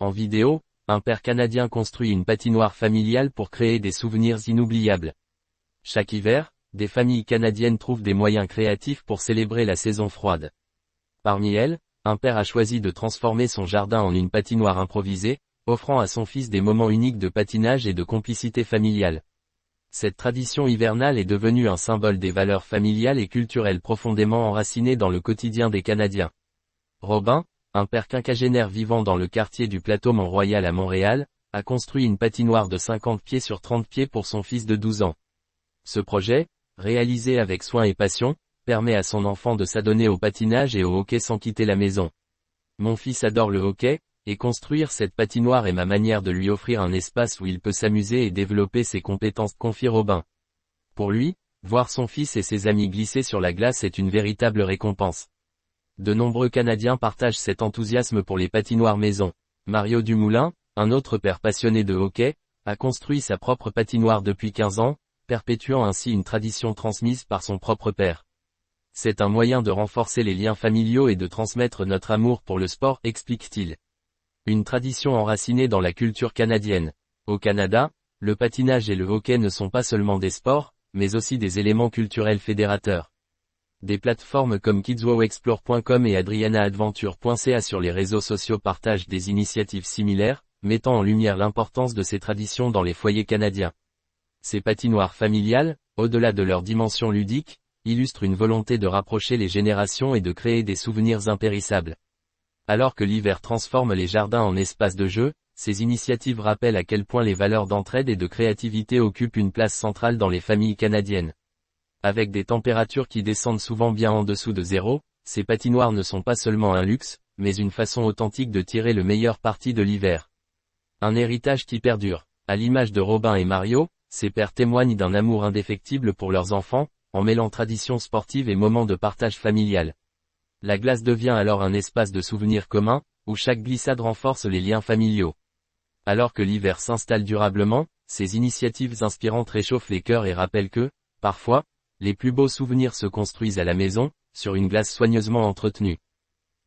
En vidéo, un père canadien construit une patinoire familiale pour créer des souvenirs inoubliables. Chaque hiver, des familles canadiennes trouvent des moyens créatifs pour célébrer la saison froide. Parmi elles, un père a choisi de transformer son jardin en une patinoire improvisée, offrant à son fils des moments uniques de patinage et de complicité familiale. Cette tradition hivernale est devenue un symbole des valeurs familiales et culturelles profondément enracinées dans le quotidien des Canadiens. Robin, un père quinquagénaire vivant dans le quartier du Plateau Mont-Royal à Montréal, a construit une patinoire de 50 pieds sur 30 pieds pour son fils de 12 ans. Ce projet, réalisé avec soin et passion, permet à son enfant de s'adonner au patinage et au hockey sans quitter la maison. Mon fils adore le hockey, et construire cette patinoire est ma manière de lui offrir un espace où il peut s'amuser et développer ses compétences, confie Robin. Pour lui, voir son fils et ses amis glisser sur la glace est une véritable récompense. De nombreux Canadiens partagent cet enthousiasme pour les patinoires maison. Mario Dumoulin, un autre père passionné de hockey, a construit sa propre patinoire depuis 15 ans, perpétuant ainsi une tradition transmise par son propre père. C'est un moyen de renforcer les liens familiaux et de transmettre notre amour pour le sport, explique-t-il. Une tradition enracinée dans la culture canadienne. Au Canada, le patinage et le hockey ne sont pas seulement des sports, mais aussi des éléments culturels fédérateurs. Des plateformes comme kidswowexplore.com et adrianaadventure.ca sur les réseaux sociaux partagent des initiatives similaires, mettant en lumière l'importance de ces traditions dans les foyers canadiens. Ces patinoires familiales, au-delà de leur dimension ludique, illustrent une volonté de rapprocher les générations et de créer des souvenirs impérissables. Alors que l'hiver transforme les jardins en espaces de jeu, ces initiatives rappellent à quel point les valeurs d'entraide et de créativité occupent une place centrale dans les familles canadiennes. Avec des températures qui descendent souvent bien en dessous de zéro, ces patinoires ne sont pas seulement un luxe, mais une façon authentique de tirer le meilleur parti de l'hiver. Un héritage qui perdure. À l'image de Robin et Mario, ces pères témoignent d'un amour indéfectible pour leurs enfants, en mêlant traditions sportives et moments de partage familial. La glace devient alors un espace de souvenirs communs, où chaque glissade renforce les liens familiaux. Alors que l'hiver s'installe durablement, ces initiatives inspirantes réchauffent les cœurs et rappellent que, parfois, les plus beaux souvenirs se construisent à la maison, sur une glace soigneusement entretenue.